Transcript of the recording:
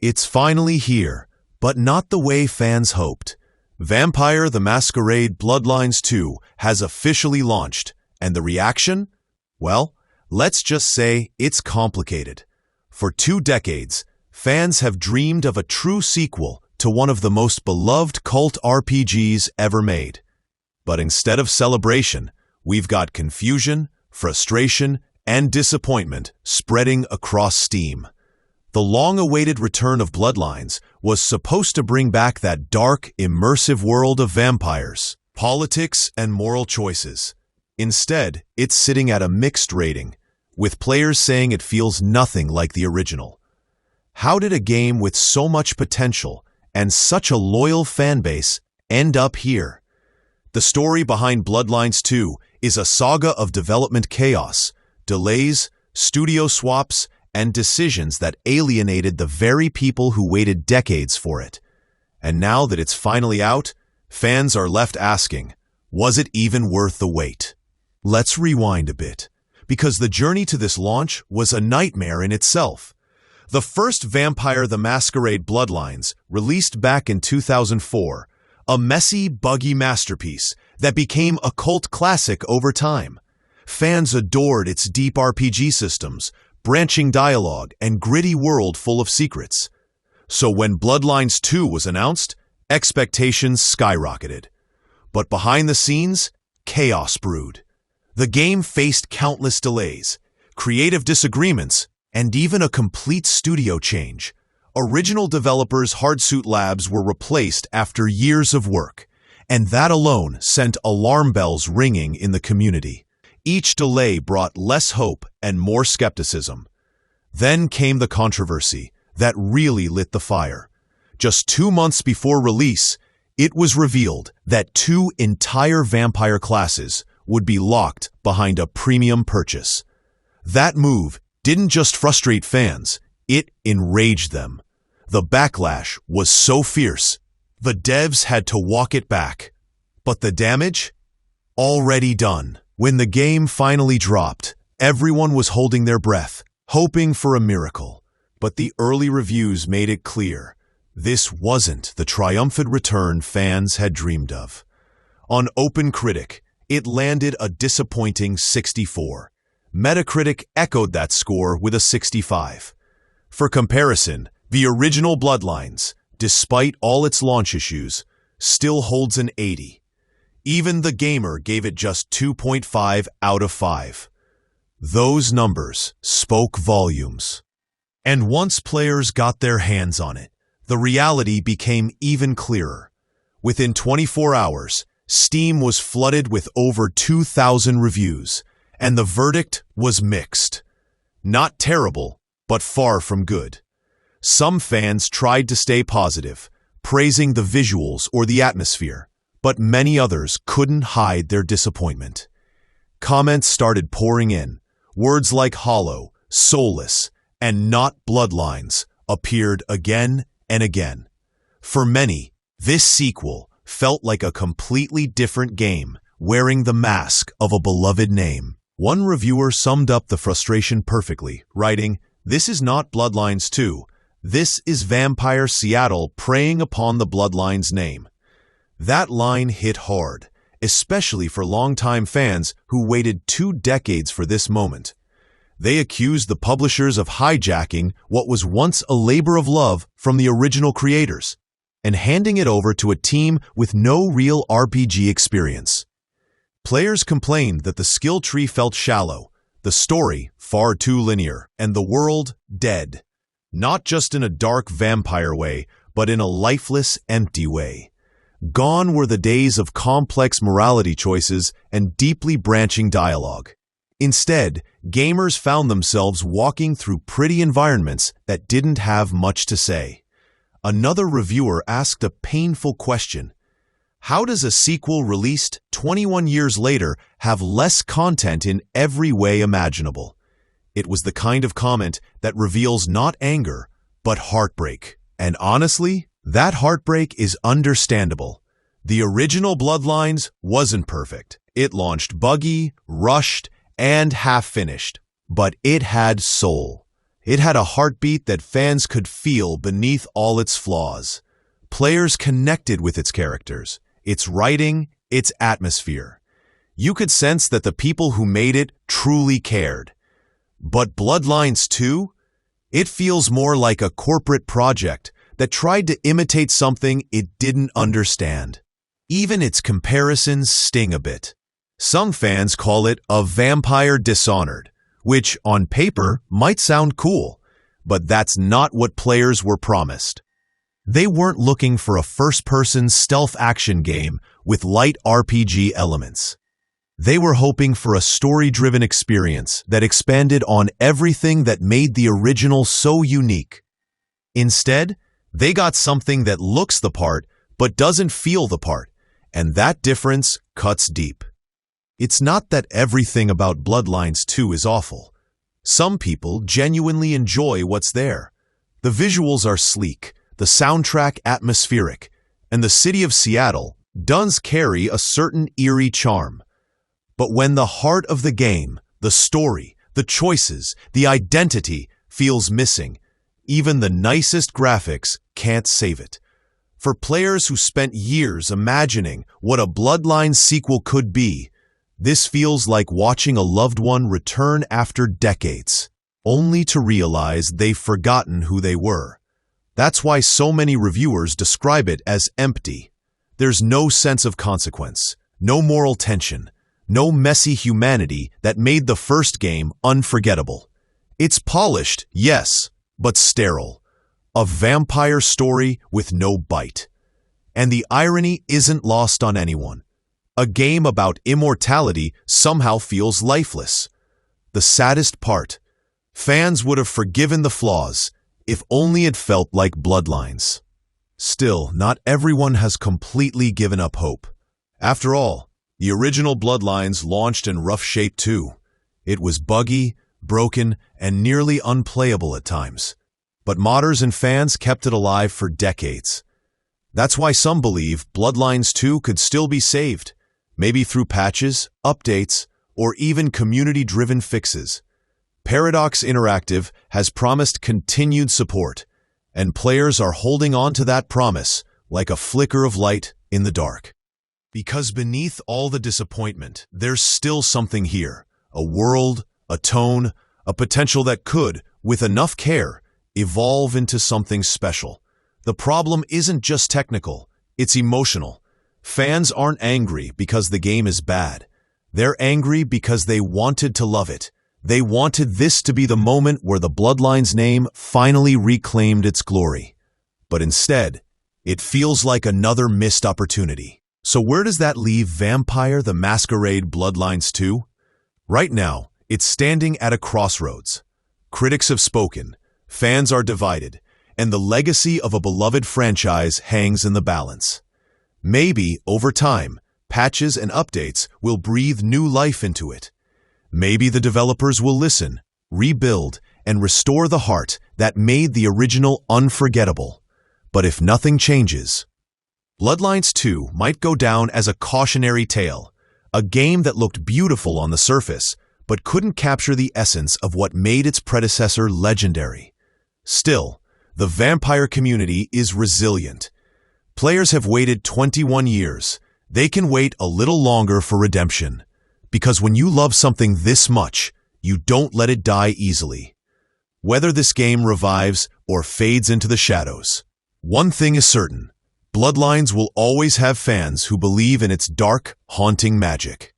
It's finally here, but not the way fans hoped. Vampire the Masquerade Bloodlines 2 has officially launched, and the reaction? Well, let's just say it's complicated. For 2 decades, fans have dreamed of a true sequel to one of the most beloved cult RPGs ever made. But instead of celebration, we've got confusion, frustration, and disappointment spreading across Steam. The long-awaited return of Bloodlines was supposed to bring back that dark, immersive world of vampires, politics, and moral choices. Instead, it's sitting at a mixed rating, with players saying it feels nothing like the original. How did a game with so much potential and such a loyal fanbase end up here? The story behind Bloodlines 2 is a saga of development chaos, delays, studio swaps, and decisions that alienated the very people who waited decades for it. And now that it's finally out, fans are left asking, was it even worth the wait? Let's rewind a bit, because the journey to this launch was a nightmare in itself. The first Vampire the Masquerade Bloodlines, released back in 2004, a messy, buggy masterpiece that became a cult classic over time. Fans adored its deep RPG systems, branching dialogue, and gritty world full of secrets. So when Bloodlines 2 was announced, expectations skyrocketed. But behind the scenes, chaos brewed. The game faced countless delays, creative disagreements, and even a complete studio change. Original developers Hardsuit Labs were replaced after years of work, and that alone sent alarm bells ringing in the community. Each delay brought less hope and more skepticism. Then came the controversy that really lit the fire. Just 2 months before release, it was revealed that 2 entire vampire classes would be locked behind a premium purchase. That move didn't just frustrate fans, it enraged them. The backlash was so fierce, the devs had to walk it back. But the damage? Already done. When the game finally dropped, everyone was holding their breath, hoping for a miracle. But the early reviews made it clear, this wasn't the triumphant return fans had dreamed of. On Open Critic, it landed a disappointing 64. Metacritic echoed that score with a 65. For comparison, the original Bloodlines, despite all its launch issues, still holds an 80. Even The Gamer gave it just 2.5 out of 5. Those numbers spoke volumes. And once players got their hands on it, the reality became even clearer. Within 24 hours, Steam was flooded with over 2,000 reviews, and the verdict was mixed. Not terrible, but far from good. Some fans tried to stay positive, praising the visuals or the atmosphere, but many others couldn't hide their disappointment. Comments started pouring in. Words like hollow, soulless, and not Bloodlines appeared again and again. For many, this sequel felt like a completely different game, wearing the mask of a beloved name. One reviewer summed up the frustration perfectly, writing, "This is not Bloodlines 2. This is Vampire Seattle preying upon the Bloodlines name." That line hit hard, especially for longtime fans who waited 2 decades for this moment. They accused the publishers of hijacking what was once a labor of love from the original creators and handing it over to a team with no real RPG experience. Players complained that the skill tree felt shallow, the story far too linear, and the world dead. Not just in a dark vampire way, but in a lifeless, empty way. Gone were the days of complex morality choices and deeply branching dialogue. Instead, gamers found themselves walking through pretty environments that didn't have much to say. Another reviewer asked a painful question. How does a sequel released 21 years later have less content in every way imaginable? It was the kind of comment that reveals not anger, but heartbreak. And honestly, that heartbreak is understandable. The original Bloodlines wasn't perfect. It launched buggy, rushed, and half-finished. But it had soul. It had a heartbeat that fans could feel beneath all its flaws. Players connected with its characters, its writing, its atmosphere. You could sense that the people who made it truly cared. But Bloodlines 2? It feels more like a corporate project that tried to imitate something it didn't understand. Even its comparisons sting a bit. Some fans call it a vampire Dishonored, which on paper might sound cool, but that's not what players were promised. They weren't looking for a first-person stealth action game with light RPG elements. They were hoping for a story-driven experience that expanded on everything that made the original so unique. Instead, they got something that looks the part but doesn't feel the part, and that difference cuts deep. It's not that everything about Bloodlines 2 is awful. Some people genuinely enjoy what's there. The visuals are sleek, the soundtrack atmospheric, and the city of Seattle does carry a certain eerie charm. But when the heart of the game, the story, the choices, the identity feels missing, even the nicest graphics can't save it. For players who spent years imagining what a Bloodlines sequel could be, this feels like watching a loved one return after decades, only to realize they've forgotten who they were. That's why so many reviewers describe it as empty. There's no sense of consequence, no moral tension, no messy humanity that made the first game unforgettable. It's polished, yes, but sterile. A vampire story with no bite. And the irony isn't lost on anyone. A game about immortality somehow feels lifeless. The saddest part, fans would have forgiven the flaws if only it felt like Bloodlines. Still, not everyone has completely given up hope. After all, the original Bloodlines launched in rough shape too. It was buggy, broken, and nearly unplayable at times. But modders and fans kept it alive for decades. That's why some believe Bloodlines 2 could still be saved, maybe through patches, updates, or even community-driven fixes. Paradox Interactive has promised continued support, and players are holding on to that promise like a flicker of light in the dark. Because beneath all the disappointment, there's still something here. A world, a tone, a potential that could, with enough care, evolve into something special. The problem isn't just technical, it's emotional. Fans aren't angry because the game is bad. They're angry because they wanted to love it. They wanted this to be the moment where the Bloodlines name finally reclaimed its glory. But instead, it feels like another missed opportunity. So where does that leave Vampire the Masquerade Bloodlines 2? Right now, it's standing at a crossroads. Critics have spoken, fans are divided, and the legacy of a beloved franchise hangs in the balance. Maybe, over time, patches and updates will breathe new life into it. Maybe the developers will listen, rebuild, and restore the heart that made the original unforgettable. But if nothing changes, Bloodlines 2 might go down as a cautionary tale, a game that looked beautiful on the surface, but couldn't capture the essence of what made its predecessor legendary. Still, the vampire community is resilient. Players have waited 21 years. They can wait a little longer for redemption. Because when you love something this much, you don't let it die easily. Whether this game revives or fades into the shadows, one thing is certain. Bloodlines will always have fans who believe in its dark, haunting magic.